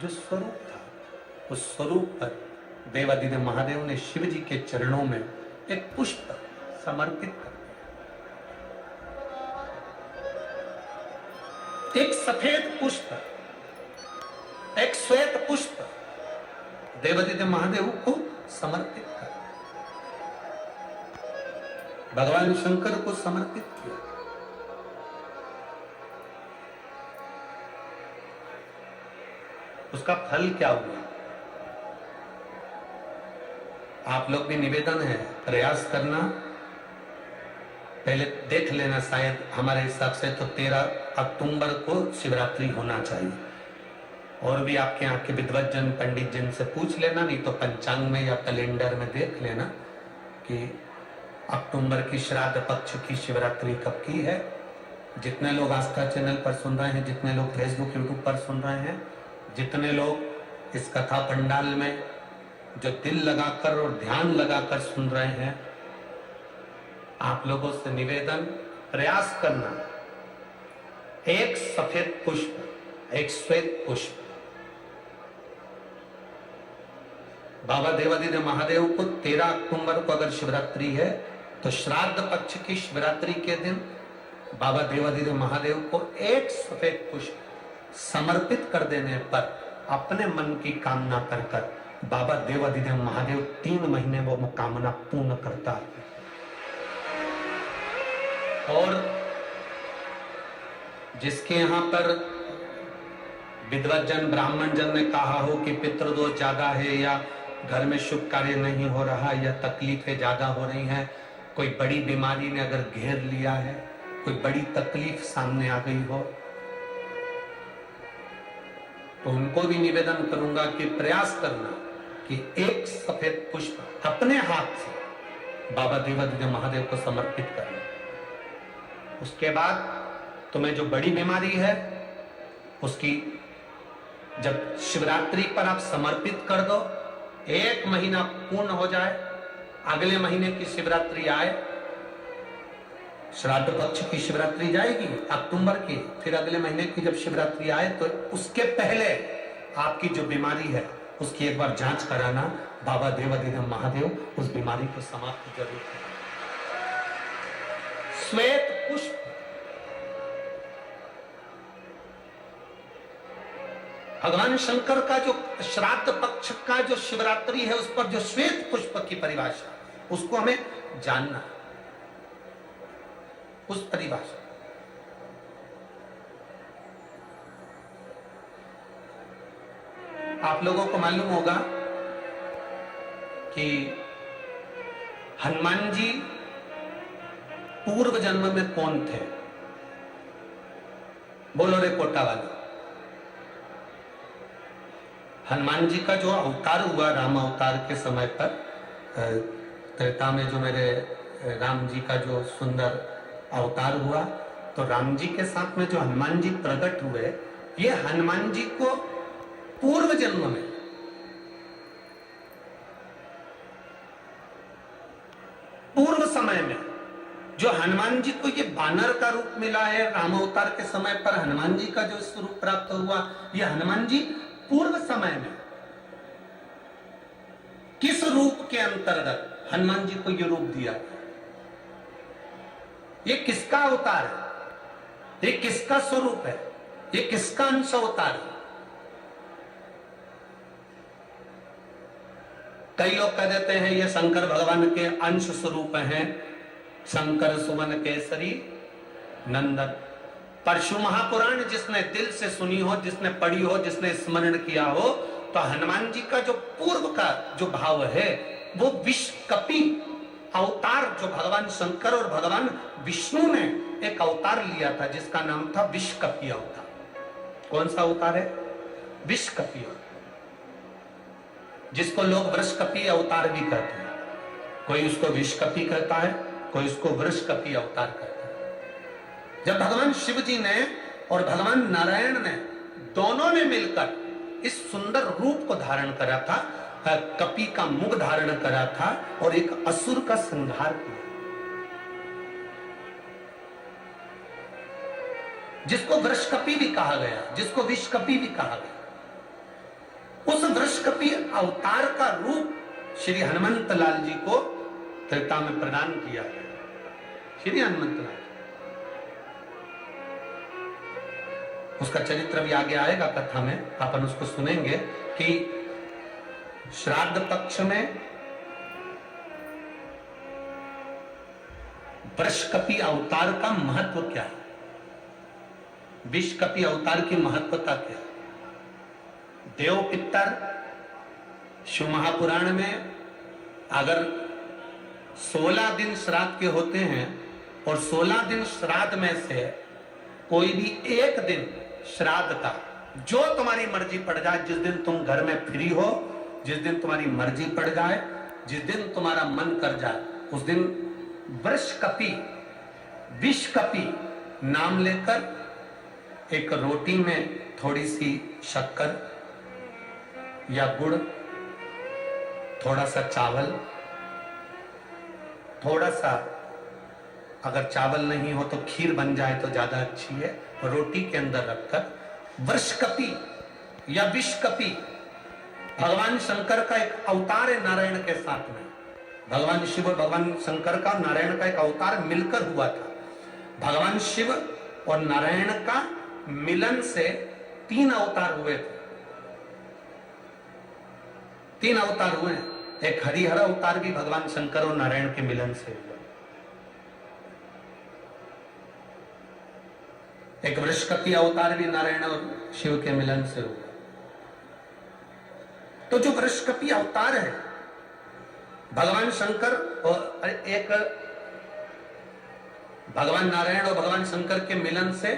जो स्वरूप था, उस स्वरूप पर देवादिदेव महादेव ने शिव जी के चरणों में एक पुष्प समर्पित कर दिया। एक सफेद पुष्प, एक श्वेत पुष्प देवादिदेव महादेव को समर्पित कर, भगवान शंकर को समर्पित किया। उसका फल क्या हुआ? आप लोग भी निवेदन है, प्रयास करना, पहले देख लेना। शायद हमारे हिसाब से तो 13 अक्टूबर को शिवरात्रि होना चाहिए। और भी आपके यहाँ के विद्वज्जन पंडित जन से पूछ लेना, नहीं तो पंचांग में या कैलेंडर में देख लेना कि अक्टूबर की श्राद्ध पक्ष की शिवरात्रि कब की है। जितने लोग आस्था चैनल पर सुन रहे हैं, जितने लोग फेसबुक यूट्यूब पर सुन रहे हैं, जितने लोग इस कथा पंडाल में जो दिल लगाकर और ध्यान लगाकर सुन रहे हैं, आप लोगों से निवेदन, प्रयास करना, एक सफेद पुष्प, एक श्वेत पुष्प बाबा देवादिदेव महादेव को 13 अक्टूबर को अगर शिवरात्रि है तो श्राद्ध पक्ष की शिवरात्रि के दिन बाबा देवादिदेव महादेव को एक सफेद पुष्प समर्पित कर देने पर अपने मन की कामना कर बाबा देवादिदेव महादेव 3 महीने वो कामना पूर्ण करता है। और जिसके यहां पर विद्वज्जन ब्राह्मण जन ने कहा हो कि पितृदोष ज्यादा है, या घर में शुभ कार्य नहीं हो रहा, या तकलीफें ज्यादा हो रही हैं, कोई बड़ी बीमारी ने अगर घेर लिया है, कोई बड़ी तकलीफ सामने आ गई हो, तो उनको भी निवेदन करूंगा कि प्रयास करना कि एक सफेद पुष्प अपने हाथ से बाबा देवादिदेव महादेव को समर्पित करना। उसके बाद तुम्हें जो बड़ी बीमारी है उसकी जब शिवरात्रि पर आप समर्पित कर दो, 1 महीना पूर्ण हो जाए, अगले महीने की शिवरात्रि आए, श्राद्ध पक्ष की शिवरात्रि जाएगी अक्टूबर की, फिर अगले महीने की जब शिवरात्रि आए तो उसके पहले आपकी जो बीमारी है उसकी एक बार जांच कराना। बाबा देवादिदेव महादेव उस बीमारी को समाप्त जरूर करें। श्वेत पुष्प, भगवान शंकर का जो श्राद्ध पक्ष का जो शिवरात्रि है उस पर जो श्वेत पुष्प की परिभाषा, उसको हमें जानना, उस परिभाषा। आप लोगों को मालूम होगा कि हनुमान जी पूर्व जन्म में कौन थे? बोलो रे कोटा वाले। हनुमान जी का जो अवतार हुआ राम अवतार के समय पर, त्रेता में जो मेरे राम जी का जो सुंदर अवतार हुआ, तो राम जी के साथ में जो हनुमान जी प्रकट हुए, ये हनुमान जी को पूर्व जन्म में पूर्व समय में जो हनुमान जी को ये बानर का रूप मिला है, राम अवतार के समय पर हनुमान जी का जो स्वरूप प्राप्त हुआ, ये हनुमान जी पूर्व समय में किस रूप के अंतर्गत हनुमान जी को ये रूप दिया? ये किसका अवतार है? ये किसका स्वरूप है? ये किसका अंश अवतार है? कई लोग कह देते हैं ये शंकर भगवान के अंश स्वरूप हैं, शंकर सुमन केसरी नंदन। परशु महापुराण जिसने दिल से सुनी हो, जिसने पढ़ी हो, जिसने स्मरण किया हो, तो हनुमान जी का जो पूर्व का जो भाव है वो विश्वकपि अवतार, जो भगवान शंकर और भगवान विष्णु ने एक अवतार लिया था जिसका नाम था विश्वकपि अवतार। कौन सा अवतार है? विश्वकपि अवतार, जिसको लोग वृषकपि अवतार भी कहते हैं। कोई उसको विश्वकपि कहता है, कोई उसको वृषकपि अवतार कहता है। जब भगवान शिव जी ने और भगवान नारायण ने दोनों ने मिलकर इस सुंदर रूप को धारण करा था, कपि का मुख धारण करा था और एक असुर का संहार किया, जिसको वृषकपि भी कहा गया, जिसको विश्वकपि भी कहा गया। अवतार का रूप श्री हनुमंत लाल जी को त्रेता में प्रदान किया गया। श्री हनुमंत लाल, उसका चरित्र भी आगे आएगा कथा में, अपन उसको सुनेंगे कि श्राद्ध पक्ष में वृषकपि अवतार का महत्व क्या है, विषकपि अवतार की महत्वता क्या है। देव पितर शिव महापुराण में अगर 16 दिन श्राद्ध के होते हैं और 16 दिन श्राद्ध में से कोई भी एक दिन श्राद्ध का जो तुम्हारी मर्जी पड़ जाए, जिस दिन तुम घर में फ्री हो, जिस दिन तुम्हारी मर्जी पड़ जाए, जिस दिन तुम्हारा मन कर जाए, उस दिन वृषकपि विषकपि नाम लेकर एक रोटी में थोड़ी सी शक्कर या गुड़, थोड़ा सा चावल, थोड़ा सा अगर चावल नहीं हो तो खीर बन जाए तो ज्यादा अच्छी है, रोटी के अंदर रखकर वृषकपि या विषकपि भगवान शंकर का एक अवतार है नारायण के साथ में। भगवान शिव और भगवान शंकर का नारायण का एक अवतार मिलकर हुआ था। भगवान शिव और नारायण का मिलन से 3 अवतार हुए थे। 3 अवतार हुए। एक हरिहर अवतार भी भगवान शंकर और नारायण के मिलन से हुआ, एक वृषकपि अवतार भी नारायण और शिव के मिलन से हुआ। तो जो वृषकपि अवतार है भगवान शंकर और एक भगवान नारायण और भगवान शंकर के मिलन से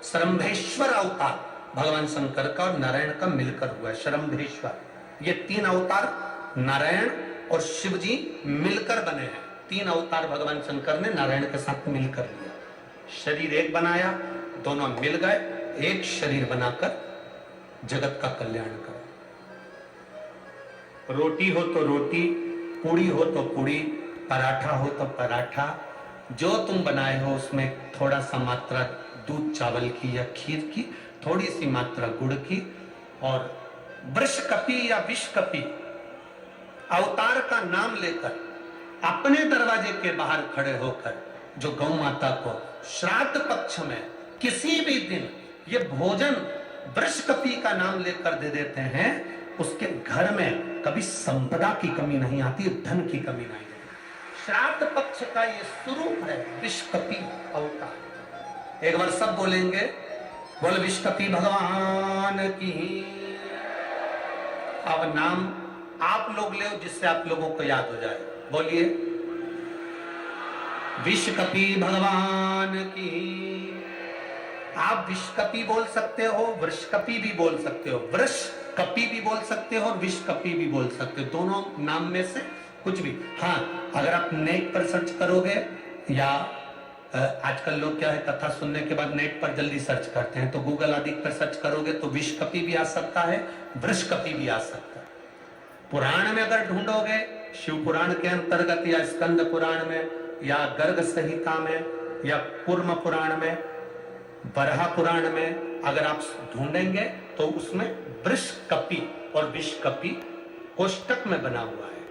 शरम्भेश्वर अवतार भगवान शंकर का और नारायण का मिलकर हुआ है। शरम्भेश्वर, ये 3 अवतार नारायण और शिव जी मिलकर बने हैं। 3 अवतार भगवान शंकर ने नारायण के साथ मिलकर लिया, शरीर एक बनाया, दोनों मिल गए, एक शरीर बनाकर जगत का कल्याण करो। रोटी हो तो रोटी, पूड़ी हो तो पूड़ी, पराठा हो तो पराठा, जो तुम बनाए हो उसमें थोड़ा सा मात्रा दूध चावल की या खीर की, थोड़ी सी मात्रा गुड़ की, और वृषकपि या विषकपि अवतार का नाम लेकर अपने दरवाजे के बाहर खड़े होकर जो गौ माता को श्राद्ध पक्ष में किसी भी दिन ये भोजन वृषकपि का नाम लेकर दे देते हैं, उसके घर में कभी संपदा की कमी नहीं आती, धन की कमी नहीं आती। श्राद्ध पक्ष का ये स्वरूप है विषकपि अवतार। एक बार सब बोलेंगे, बोल विषकपि भगवान की। अब नाम आप लोग ले जिससे आप लोगों को याद हो जाए। बोलिए विषकपि भगवान की। आप विषकपि बोल सकते हो, वृषकपि भी बोल सकते हो, वृषकपि भी बोल सकते हो और विषकपि भी बोल सकते हो, दोनों नाम में से कुछ भी। हाँ, अगर आप नेट पर सर्च करोगे या आजकल लोग क्या है, कथा सुनने के बाद नेट पर जल्दी सर्च करते हैं, तो गूगल आदि पर सर्च करोगे तो विषकपि भी आ सकता है, वृषकपि भी आ सकता है। पुराण में अगर ढूंढोगे, शिव पुराण के अंतर्गत या स्कंद पुराण में या गर्ग संहिता में या कूर्म पुराण में, बरहा पुराण में अगर आप ढूंढेंगे तो उसमें वृषकपि और विषकपि कोष्टक में बना हुआ है।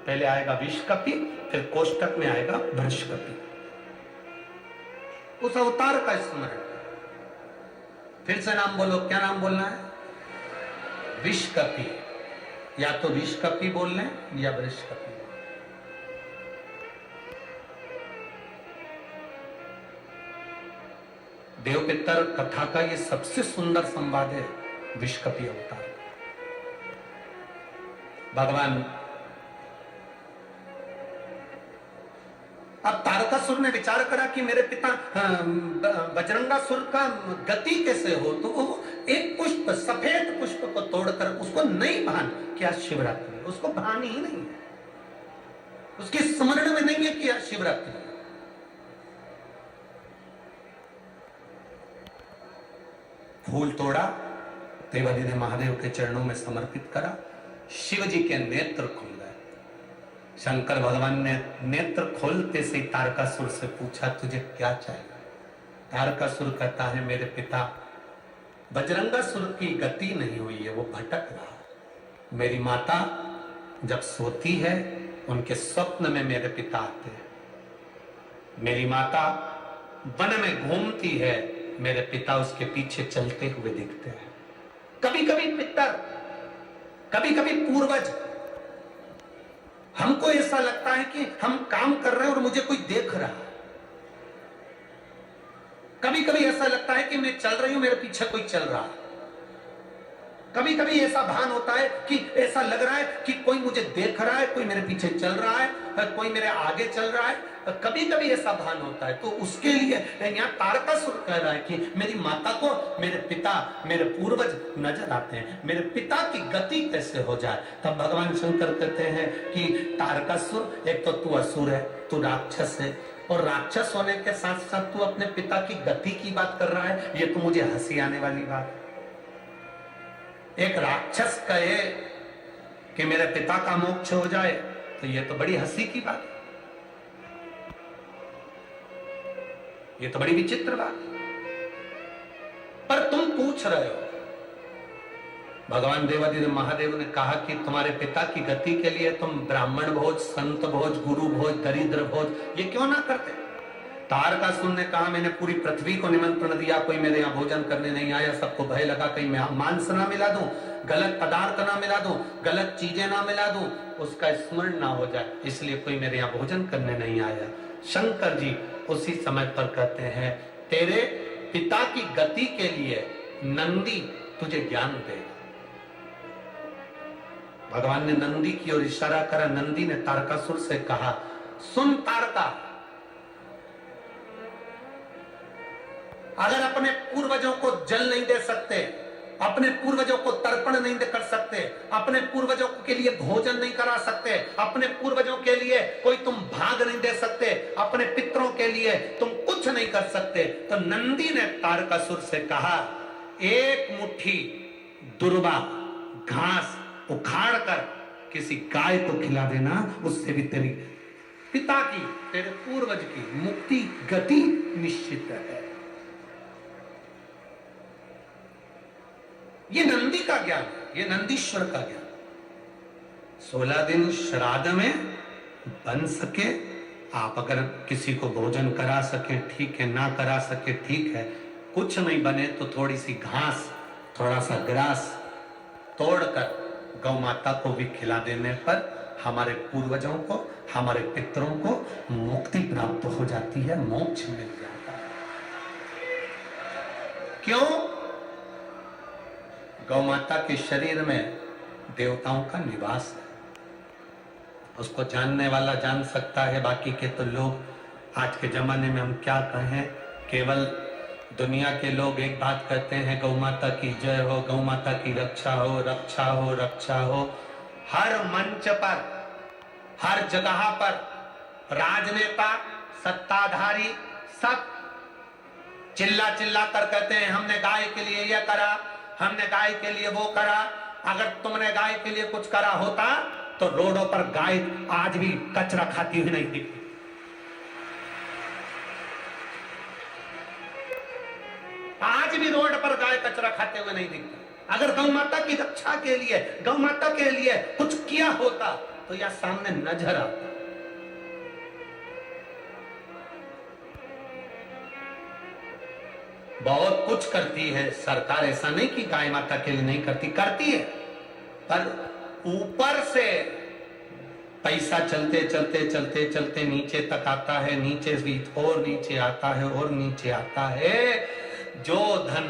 पहले आएगा विषकपि, फिर कोष्टक में आएगा वृषकपि। उस अवतार का स्मरण। फिर से नाम बोलो, क्या नाम बोलना है? विषकपि। या तो विषकपि बोल लें या वृषकपि। देव पितर कथा का ये सबसे सुंदर संवाद है विषकपि अवतार। भगवान अब तारकासुर ने विचार करा कि मेरे पिता बजरंगासुर का गति कैसे हो, तो वो एक पुष्प, सफेद पुष्प को तोड़कर उसको नहीं भान किया शिवरात्रि, उसको भान ही नहीं है, उसके स्मरण में नहीं है किया शिवरात्रि। फूल तोड़ा, देवादि ने महादेव के चरणों में समर्पित करा, शिव जी के नेत्र खुल गए। शंकर भगवान ने नेत्र खोलते से तारकासुर से पूछा, तुझे क्या चाहिए? तारकासुर कहता है, मेरे पिता बजरंगासुर की गति नहीं हुई है, वो भटक रहा। मेरी माता जब सोती है उनके स्वप्न में मेरे पिता आते हैं। मेरी माता वन में घूमती है, मेरे पिता उसके पीछे चलते हुए दिखते हैं। कभी कभी पितर, कभी कभी पूर्वज, हमको ऐसा लगता है कि हम काम कर रहे हैं और मुझे कोई देख रहा है। कभी कभी ऐसा लगता है कि मैं चल रही हूं, मेरे पीछे कोई चल रहा है। कभी कभी ऐसा भान होता है कि ऐसा लग रहा है कि कोई मुझे देख रहा है, कोई मेरे पीछे चल रहा है, कोई मेरे आगे चल रहा है। कभी कभी ऐसा भान होता है। तो उसके लिए यहाँ तारकासुर कह रहा है कि मेरी माता को मेरे पिता, मेरे पूर्वज नजर आते हैं, मेरे पिता की गति कैसे हो जाए। तब भगवान शंकर कहते हैं कि तारकासुर, एक तो तू असुर है, तू राक्षस है, और राक्षस होने के साथ साथ तू अपने पिता की गति की बात कर रहा है। ये तो मुझे हंसी आने वाली बात है। एक राक्षस कहे कि मेरे पिता का मोक्ष हो जाए, तो ये तो बड़ी हंसी की बात है, ये तो बड़ी विचित्र बात है। पर तुम पूछ रहे हो, भगवान देवादिदेव महादेव ने कहा कि तुम्हारे पिता की गति के लिए तुम ब्राह्मण भोज, संत भोज, गुरु भोज, दरिद्र भोज ये क्यों ना करते। तारकासुर ने कहा मैंने पूरी पृथ्वी को निमंत्रण दिया, कोई मेरे यहाँ भोजन करने नहीं आया। सबको भय लगा कहीं मैं मांस ना मिला दूं, गलत पदार्थ ना मिला दूं, गलत चीजें ना मिला दूं, उसका स्मरण ना हो जाए, इसलिए कोई मेरे यहाँ भोजन करने नहीं आया। शंकर जी उसी समय पर कहते हैं तेरे पिता की गति के लिए नंदी तुझे ज्ञान देगा। भगवान ने नंदी की ओर इशारा करा। नंदी ने तारकासुर से कहा सुन तारका, अगर अपने पूर्वजों को जल नहीं दे सकते, अपने पूर्वजों को तर्पण नहीं कर सकते, अपने पूर्वजों के लिए भोजन नहीं करा सकते, अपने पूर्वजों के लिए कोई तुम भाग नहीं दे सकते, अपने पितरों के लिए तुम कुछ नहीं कर सकते, तो नंदी ने तारकासुर से कहा एक मुट्ठी दुर्वा घास उखाड़ कर किसी गाय को खिला देना, उससे भी तेरी पिता की, तेरे पूर्वज की मुक्ति गति निश्चित है। ये नंदी का ज्ञान है, ये नंदीश्वर का ज्ञान। 16 दिन श्राद्ध में बन सके, आप अगर किसी को भोजन करा सके ठीक है, ना करा सके ठीक है, कुछ नहीं बने तो थोड़ी सी घास, थोड़ा सा ग्रास तोड़कर गौ माता को भी खिला देने पर हमारे पूर्वजों को, हमारे पितरों को मुक्ति प्राप्त हो जाती है, मोक्ष मिल जाता है। क्यों? गौ माता के शरीर में देवताओं का निवास है, उसको जानने वाला जान सकता है, बाकी के तो लोग आज के जमाने में हम क्या कहें, केवल दुनिया के लोग एक बात कहते हैं गौ माता की जय हो, गौ माता की रक्षा हो, रक्षा हो, रक्षा हो। हर मंच पर, हर जगह पर राजनेता, सत्ताधारी सब चिल्ला चिल्ला कर कहते हैं हमने गाय के लिए यह करा, हमने गाय के लिए वो करा। अगर तुमने गाय के लिए कुछ करा होता तो रोडों पर गाय आज भी कचरा खाती हुई नहीं दिखती। आज भी रोड पर गाय कचरा खाते हुए नहीं दिखती। अगर गौ माता की रक्षा के लिए, गौ माता के लिए कुछ किया होता तो यह सामने नजर आता। बहुत कुछ करती है सरकार, ऐसा नहीं कि गाय माता के लिए नहीं करती, करती है, पर ऊपर से पैसा चलते चलते चलते चलते नीचे तक आता है, नीचे भी और नीचे आता है और नीचे आता है। जो धन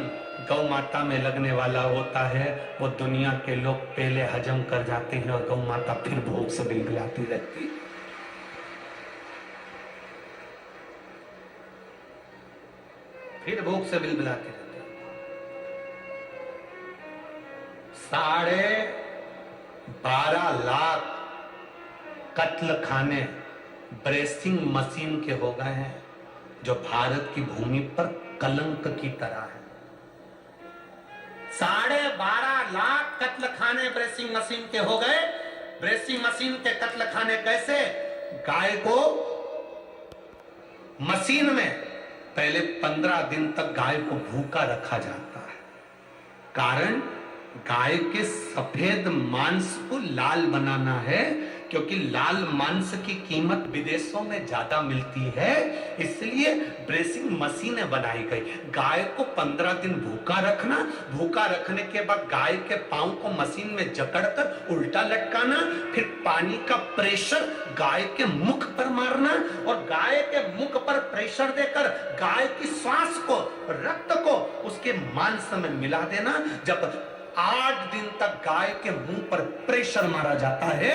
गौ माता में लगने वाला होता है वो दुनिया के लोग पहले हजम कर जाते हैं और गौ माता फिर भोग से बिलबिलाती रहती है। फिर भोग से बिलबिलाते रहते हैं। 12.5 लाख कत्ल खाने ब्रेसिंग मशीन के हो गए हैं, जो भारत की भूमि पर कलंक की तरह है। 12.5 लाख कत्ल खाने ब्रेसिंग मशीन के हो गए। ब्रेसिंग मशीन के कत्ल खाने कैसे? गाय को मशीन में पहले 15 दिन तक गाय को भूखा रखा जाता है। कारण गाय के सफेद मांस को लाल बनाना है, क्योंकि लाल मांस की कीमत विदेशों में ज्यादा मिलती है, इसलिए ब्रेसिंग मशीनें बनाई गई। गाय को 15 दिन भूखा रखना, भूखा रखने के बाद गाय के पांव को मशीन में जकड़कर उल्टा लटकाना, फिर पानी का प्रेशर गाय के मुख पर मारना और गाय के मुख पर प्रेशर देकर गाय की श्वास को, रक्त को उसके मांस में मिला देना। जब 8 दिन तक गाय के मुंह पर प्रेशर मारा जाता है,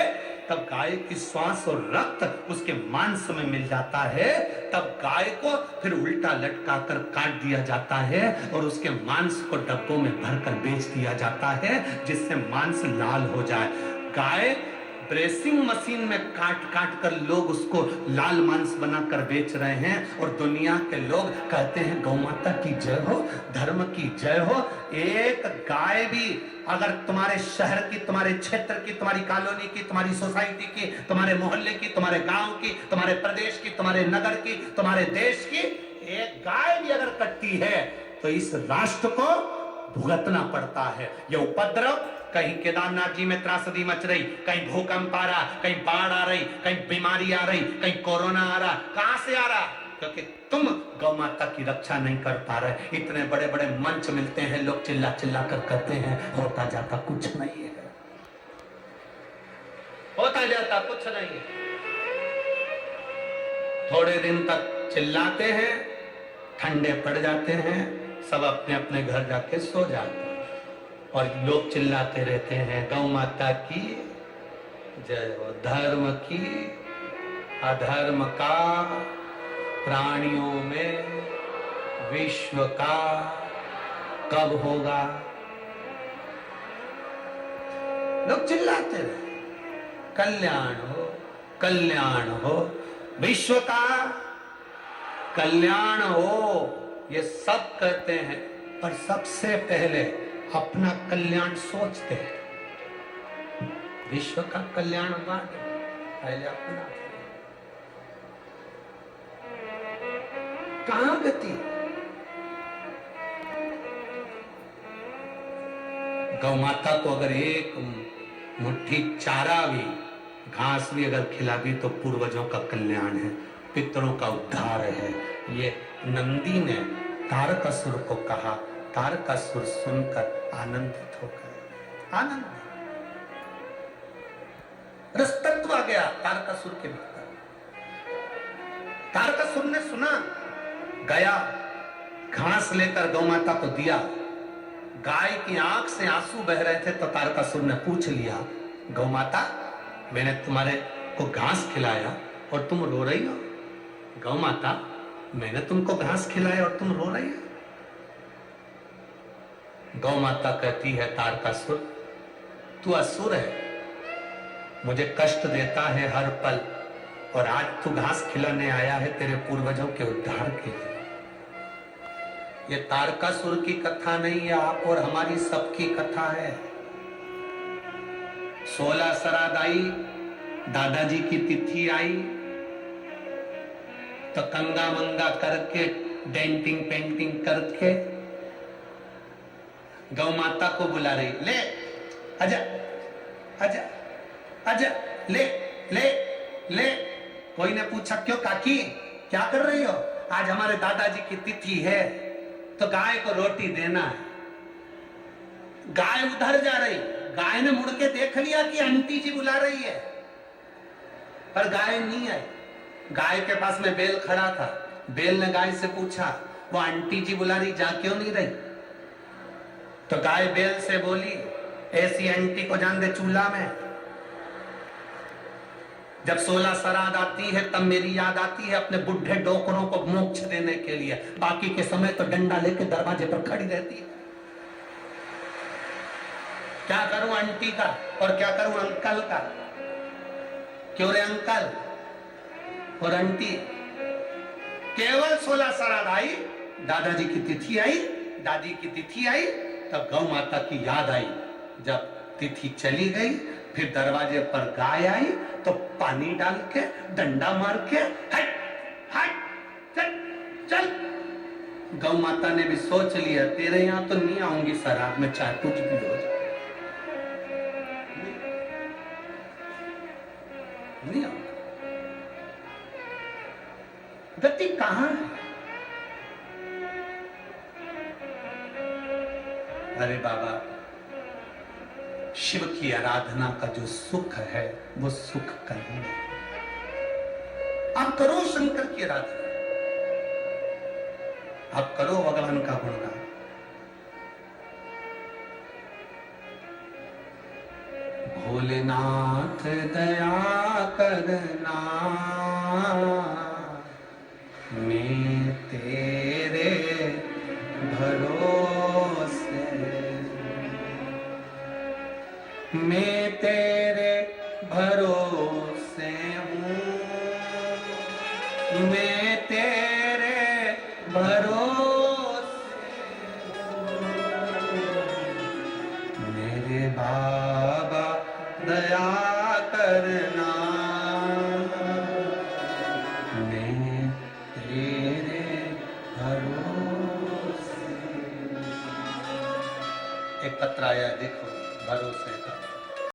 तब गाय की श्वास और रक्त उसके मांस में मिल जाता है, तब गाय को फिर उल्टा लटकाकर काट दिया जाता है और उसके मांस को डब्बों में भरकर बेच दिया जाता है, जिससे मांस लाल हो जाए। गाय ब्रेसिंग मशीन में काट काट कर लोग उसको लाल मांस बनाकर बेच रहे हैं और दुनिया के लोग कहते हैं गौ माता की जय हो, धर्म की जय हो। एक गाय भी अगर तुम्हारे शहर की, तुम्हारे क्षेत्र की, तुम्हारी कॉलोनी की, तुम्हारी सोसाइटी की, तुम्हारे मोहल्ले की, तुम्हारे गांव की, तुम्हारे प्रदेश की, तुम्हारे नगर की, तुम्हारे देश की एक गाय भी अगर कटती है तो इस राष्ट्र को भुगतना पड़ता है। यह उपद्रव कहीं केदारनाथ जी में त्रासदी मच रही, कहीं भूकंप आ रहा, कहीं बाढ़ आ रही, कहीं बीमारी आ रही, कहीं कोरोना आ रहा, कहां से आ रहा? क्योंकि तुम गौ माता की रक्षा नहीं कर पा रहे। इतने बड़े बड़े मंच मिलते हैं, लोग चिल्ला चिल्ला कर कहते हैं होता जाता कुछ नहीं है, होता जाता कुछ नहीं है। थोड़े दिन तक चिल्लाते हैं, ठंडे पड़ जाते हैं, सब अपने अपने घर जाके सो जाते हैं और लोग चिल्लाते रहते हैं गौ माता की जय हो, धर्म की, अधर्म का, प्राणियों में विश्व का कब होगा। लोग चिल्लाते रहे कल्याण हो, कल्याण हो, विश्व का कल्याण हो, ये सब कहते हैं, पर सबसे पहले अपना कल्याण सोचते हैं। विश्व का कल्याण बाद, पहले अपना। कहां गति? गौ माता को अगर एक मुट्ठी चारा भी, घास भी अगर खिला दी तो पूर्वजों का कल्याण है, पितरों का उद्धार है। ये नंदी ने तारकासुर को कहा, तारकासुर सुनकर आनंदित होकर, आनंद रसतत्व आ गया तारकासुर के भीतर। तारकासुर ने सुना, गया, घास लेकर गौ माता को दिया। गाय की आंख से आंसू बह रहे थे तो तारकासुर ने पूछ लिया, गौ माता मैंने तुम्हारे को घास खिलाया और तुम रो रही हो? गौ माता मैंने तुमको घास खिलाया और तुम रो रही हो? गौ माता कहती है तारकासुर तू असुर है, मुझे कष्ट देता है हर पल, और आज तू घास खिलाने आया है तेरे पूर्वजों के उद्धार के लिए। ये तारकासुर की कथा नहीं है, आप और हमारी सबकी कथा है। 16 श्राद्ध आई, दादाजी की तिथि आई तो कंगा मंगा करके, डेंटिंग पेंटिंग करके गौ माता को बुला रही, ले आजा आजा आजा, ले ले ले। कोई ने पूछा क्यों काकी क्या कर रही हो? आज हमारे दादाजी की तिथि है तो गाय को रोटी देना है। गाय उधर जा रही, गाय ने मुड़ के देख लिया कि आंटी जी बुला रही है, पर गाय नहीं आई। गाय के पास में बैल खड़ा था, बैल ने गाय से पूछा वो आंटी जी बुला रही, जा क्यों नहीं रही? तो गाय बैल से बोली, ऐसी आंटी को जान दे चूल्हा में। जब 16 श्राद्ध आती है तब मेरी याद आती है अपने बुढ़े डोकरों को मोक्ष देने के लिए, बाकी के समय तो डंडा लेके दरवाजे पर खड़ी रहती है। क्या करूं आंटी का और क्या करूं अंकल का? क्यों रे अंकल और आंटी? केवल 16 श्राद्ध आई, दादाजी की तिथि आई, दादी की तिथि आई, तब गौ माता की याद आई। जब तिथि चली गई, फिर दरवाजे पर गाय आई तो पानी डाल के, डंडा मार के, हट हट चल चल। गौ माता ने भी सोच लिया तेरे यहां तो नहीं आऊंगी श्राद्ध में, चाहे कुछ भी हो जाए। नहीं आऊंगा। गति कहां है? अरे बाबा, शिव की आराधना का जो सुख है वो सुख कहीं नहीं। आप करो शंकर की आराधना, आप करो भगवान का गुणगान। भोलेनाथ दया करना, मैं तेरे भरोसे, मैं तेरे भरोसे हूँ, मैं तेरे भरोसे हूँ। मेरे बाबा दया करना, मैं तेरे भरोसे। एक पत्र आया देखो, भरोसे का।